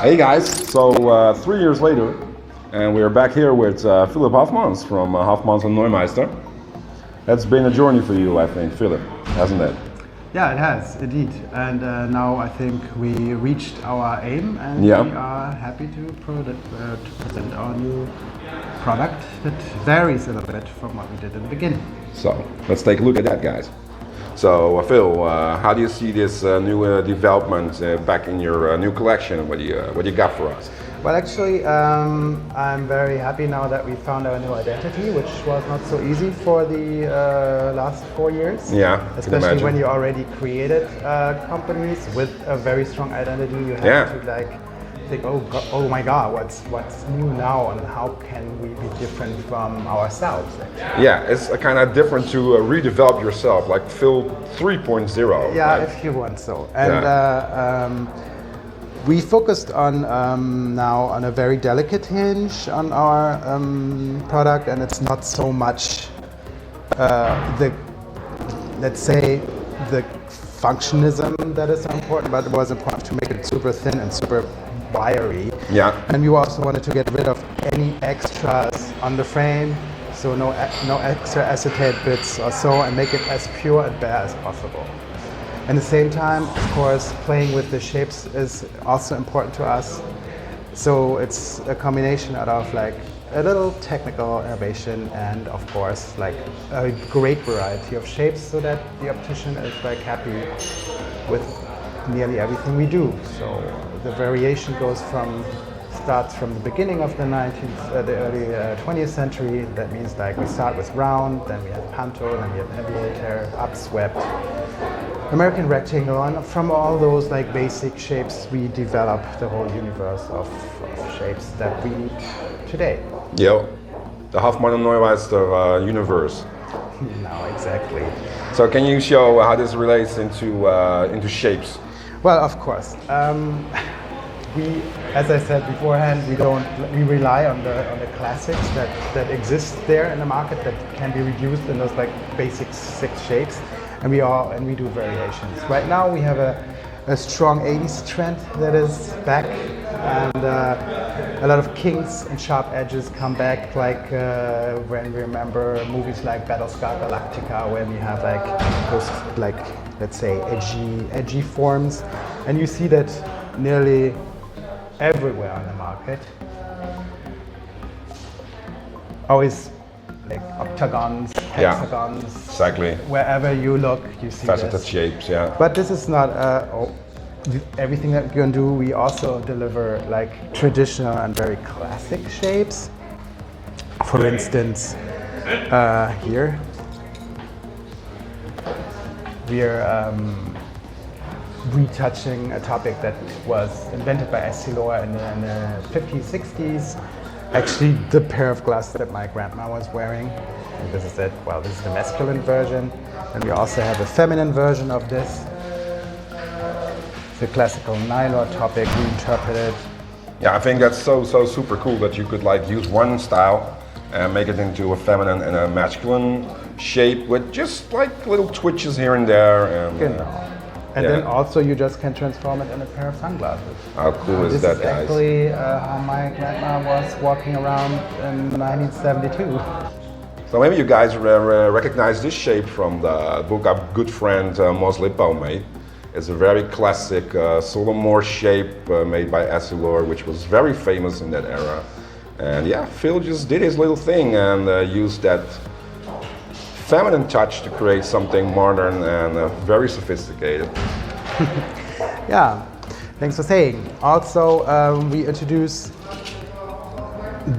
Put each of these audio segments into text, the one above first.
Hey guys, so 3 years later, and we're back here with Philipp Haffmans from Haffmans Neumeister. That's been a journey for you, I think, Philipp, hasn't it? Yeah, it has, indeed. And now I think we reached our aim and we are happy to present our new product that varies a little bit from what we did in the beginning. So, let's take a look at that, guys. So, Phil, how do you see this new development back in your new collection? What do you got for us? Well, actually, I'm very happy now that we found our new identity, which was not so easy for the last 4 years. Yeah, especially when you already created companies with a very strong identity. You have to think, oh my God, what's new now, and how can we be different from ourselves? Actually. Yeah, it's kind of different to redevelop yourself, like Phil 3.0. Yeah, right? if you want so. And we focused on now on a very delicate hinge on our product, and it's not so much let's say the functionism that is so important, but it was important to make it super thin and super wiry. Yeah. And we also wanted to get rid of any extras on the frame, so no extra acetate bits or so, and make it as pure and bare as possible. At the same time, of course, playing with the shapes is also important to us. So it's a combination out of like a little technical innovation and of course like a great variety of shapes, so that the optician is like happy with nearly everything we do. So the variation starts from the beginning of the early 20th century. That means like we start with round, then we have panto, then we have aviator, upswept, American rectangle, and from all those like basic shapes we develop the whole universe of shapes that we need today. Yeah, the Haffmans Neumeister universe. No, exactly. So can you show how this relates into shapes? Well, of course. We, as I said beforehand, we rely on the classics that exist there in the market that can be reduced in those like basic 6 shapes, and we do variations. Right now we have a strong 80s trend that is back, and a lot of kinks and sharp edges come back, like when we remember movies like Battlestar Galactica, where we have like those like, let's say, edgy forms, and you see that nearly everywhere on the market. Always like octagons, hexagons. Yeah, exactly. Wherever you look, you see faceted shapes. Yeah. But this is not everything that we can do. We also deliver like traditional and very classic shapes. For instance, here we're retouching a topic that was invented by Essilor in the 50s, 60s. Actually, the pair of glasses that my grandma was wearing. And this is it. Well, this is the masculine version. And we also have a feminine version of this. The classical nylon topic reinterpreted. Yeah, I think that's so super cool that you could like use one style and make it into a feminine and a masculine shape with just like little twitches here and there. And, and then also you just can transform it in a pair of sunglasses. How cool is that, guys? This is actually how my grandma was walking around in 1972. So maybe you guys recognize this shape from the book our good friend Mos Lippo made. It's a very classic Solomore shape made by Essilor, which was very famous in that era. And yeah, Phil just did his little thing and used that feminine touch to create something modern and very sophisticated. Yeah, thanks for saying. Also, we introduced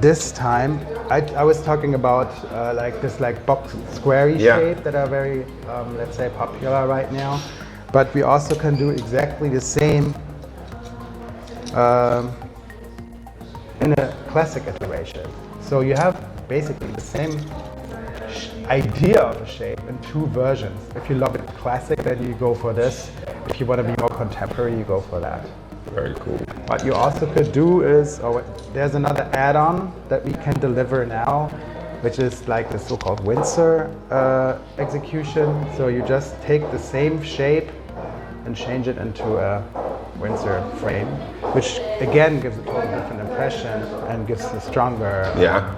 this time, I was talking about like this like box squarey shape that are very, let's say, popular right now. But we also can do exactly the same in a classic iteration. So you have basically the same idea of a shape in 2 versions. If you love it classic, then you go for this. If you want to be more contemporary, you go for that. Very cool. What you also could do is, there's another add-on that we can deliver now, which is like the so-called Windsor execution. So you just take the same shape and change it into a Windsor frame, which again gives a totally different impression and gives a stronger Yeah,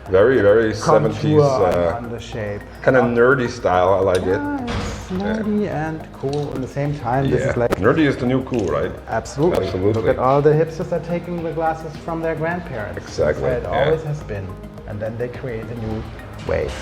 very, very contour 70s, on the shape. kind of nerdy style. I like it. It's nerdy and cool at the same time. This Yeah, is like nerdy is the new cool, right? absolutely. Absolutely. Look at all the hipsters are taking the glasses from their grandparents. Exactly, That's where it yeah. always has been, and then they create a new wave.